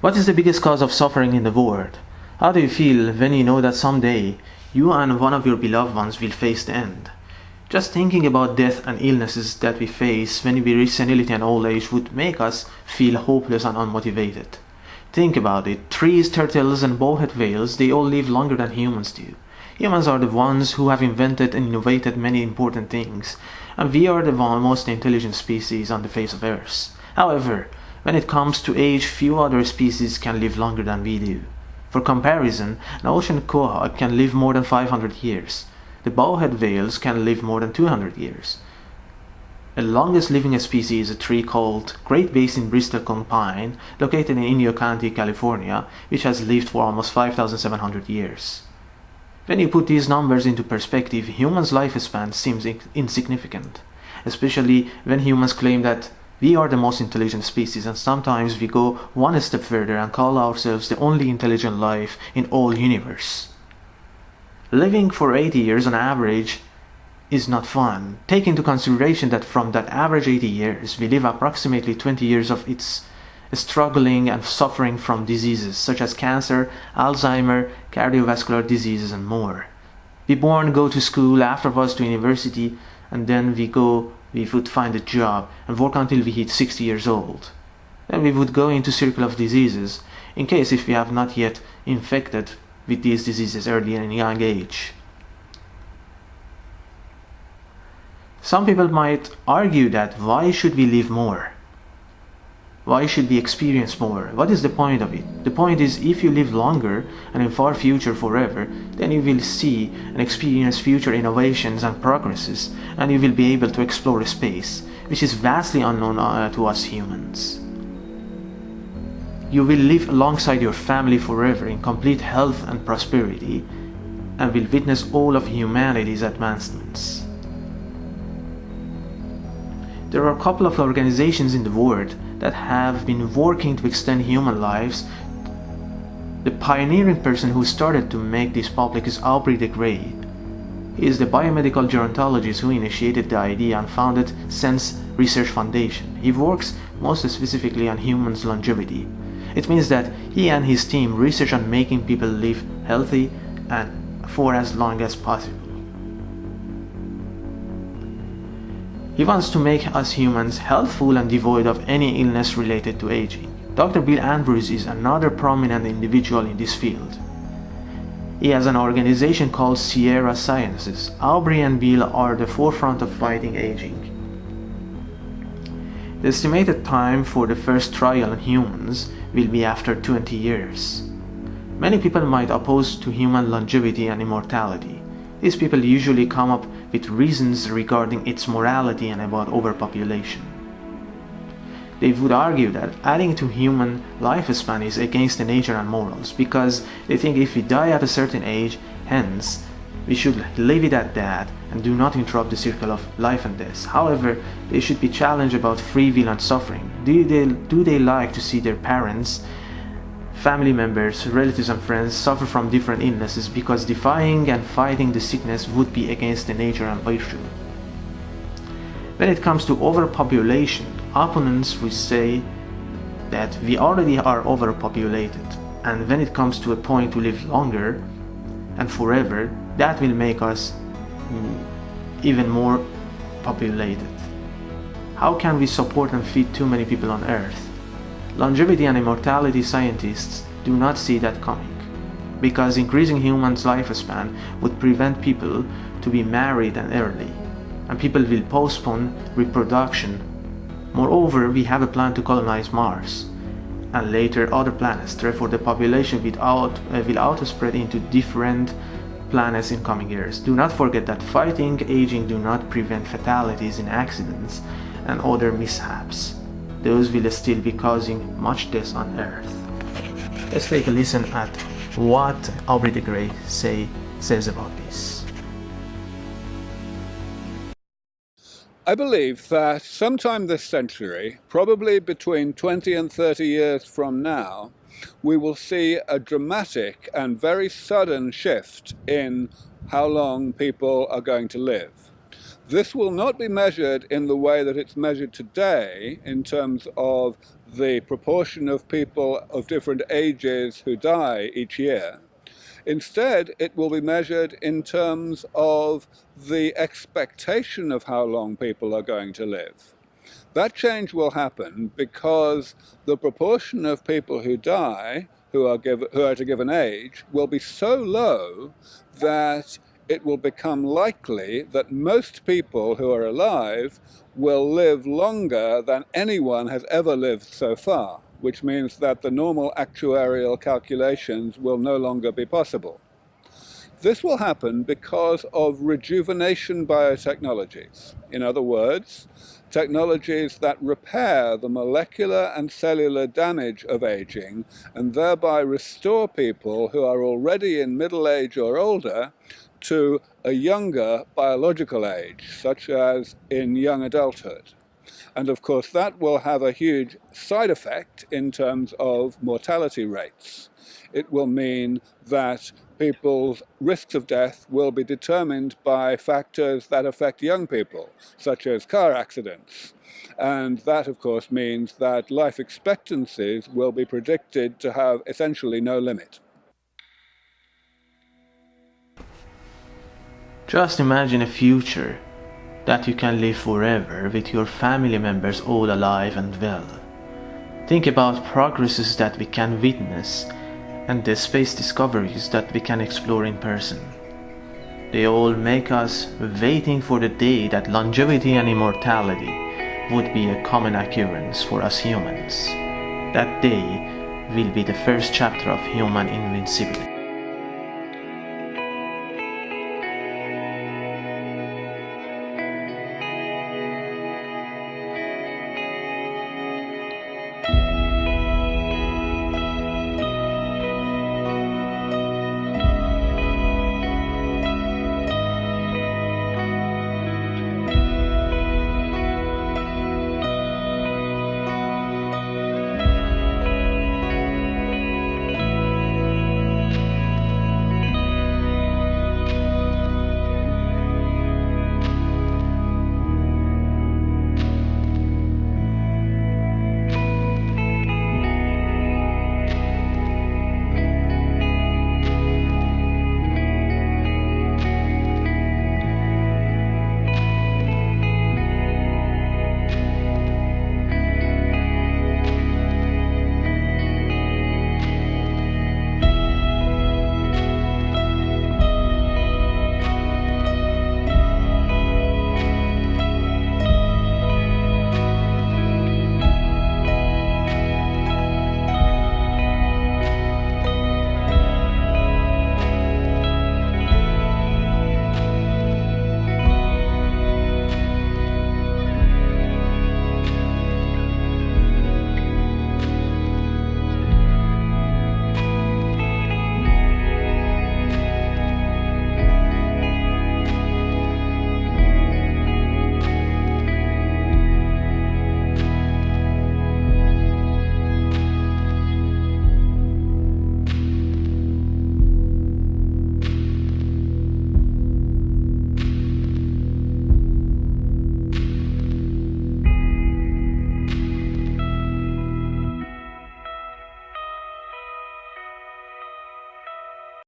What is the biggest cause of suffering in the world? How do you feel when you know that someday you and one of your beloved ones will face the end? Just thinking about death and illnesses that we face when we reach senility and old age would make us feel hopeless and unmotivated. Think about it. Trees, turtles, and bowhead whales, they all live longer than humans do. Humans are the ones who have invented and innovated many important things, and we are the most intelligent species on the face of Earth. However, when it comes to age, few other species can live longer than we do. For comparison, an ocean quahog can live more than 500 years. The bowhead whales can live more than 200 years. The longest living species is a tree called Great Basin bristlecone pine, located in Inyo County, California, which has lived for almost 5,700 years. When you put these numbers into perspective, humans' lifespan seems insignificant, especially when humans claim that we are the most intelligent species, and sometimes we go one step further and call ourselves the only intelligent life in all universe. Living for 80 years on average is not fun. Take into consideration that from that average 80 years, we live approximately 20 years of its struggling and suffering from diseases such as cancer, Alzheimer, cardiovascular diseases, and more. We born, go to school, afterwards to university, and then we would find a job and work until we hit 60 years old. Then we would go into circle of diseases, in case if we have not yet infected with these diseases early and young age. Some people might argue that why should we live more? Why should we experience more? What is the point of it? The point is, if you live longer and in far future forever, then you will see and experience future innovations and progresses, and you will be able to explore space, which is vastly unknown to us humans. You will live alongside your family forever in complete health and prosperity, and will witness all of humanity's advancements. There are a couple of organizations in the world that have been working to extend human lives. The pioneering person who started to make this public is Aubrey de Grey. He is the biomedical gerontologist who initiated the idea and founded Sense Research Foundation. He works most specifically on humans' longevity. It means that he and his team research on making people live healthy and for as long as possible. He wants to make us humans healthful and devoid of any illness related to aging. Dr. Bill Andrews is another prominent individual in this field. He has an organization called Sierra Sciences. Aubrey and Bill are the forefront of fighting aging. The estimated time for the first trial on humans will be after 20 years. Many people might oppose to human longevity and immortality. These people usually come up with reasons regarding its morality and about overpopulation. They would argue that adding to human lifespan is against the nature and morals, because they think if we die at a certain age, hence we should leave it at that and do not interrupt the circle of life and death. However, they should be challenged about free will and suffering. Do they like to see their parents, family members, relatives and friends suffer from different illnesses, because defying and fighting the sickness would be against the nature and virtue? When it comes to overpopulation, opponents will say that we already are overpopulated, and when it comes to a point to live longer and forever, that will make us even more populated. How can we support and feed too many people on Earth? Longevity and immortality scientists do not see that coming, because increasing humans' lifespan would prevent people to be married and early, and people will postpone reproduction. Moreover, we have a plan to colonize Mars and later other planets. Therefore, the population will auto-spread into different planets in coming years. Do not forget that fighting aging do not prevent fatalities in accidents and other mishaps. Those will still be causing much death on Earth. Let's take a listen at what Aubrey de Grey says about this. I believe that sometime this century, probably between 20 and 30 years from now, we will see a dramatic and very sudden shift in how long people are going to live. This will not be measured in the way that it's measured today in terms of the proportion of people of different ages who die each year. Instead, it will be measured in terms of the expectation of how long people are going to live. That change will happen because the proportion of people who die, who are at a given age, will be so low that it will become likely that most people who are alive will live longer than anyone has ever lived so far, which means that the normal actuarial calculations will no longer be possible. This will happen because of rejuvenation biotechnologies. In other words, technologies that repair the molecular and cellular damage of aging and thereby restore people who are already in middle age or older to a younger biological age, such as in young adulthood. And of course, that will have a huge side effect in terms of mortality rates. It will mean that people's risks of death will be determined by factors that affect young people, such as car accidents. And that, of course, means that life expectancies will be predicted to have essentially no limit. Just imagine a future that you can live forever with your family members all alive and well. Think about progresses that we can witness and the space discoveries that we can explore in person. They all make us waiting for the day that longevity and immortality would be a common occurrence for us humans. That day will be the first chapter of human invincibility.